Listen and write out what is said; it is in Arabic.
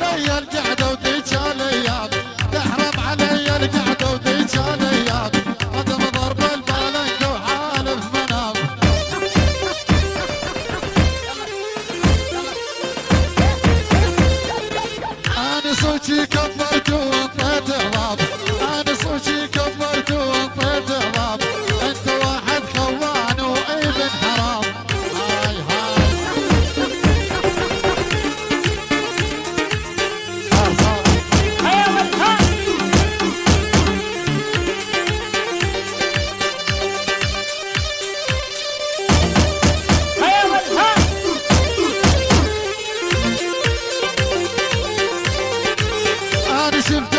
علي القعده وديك عليات، تحرم علي القعده وديك عليات، قدم ضرب البالنك وحالف منام. انا صوتي كبرت وانطيت غضب، انا صوتي كبرت وانطيت غضب، انت واحد خوان وابن حرام. هاي هاي انا شفت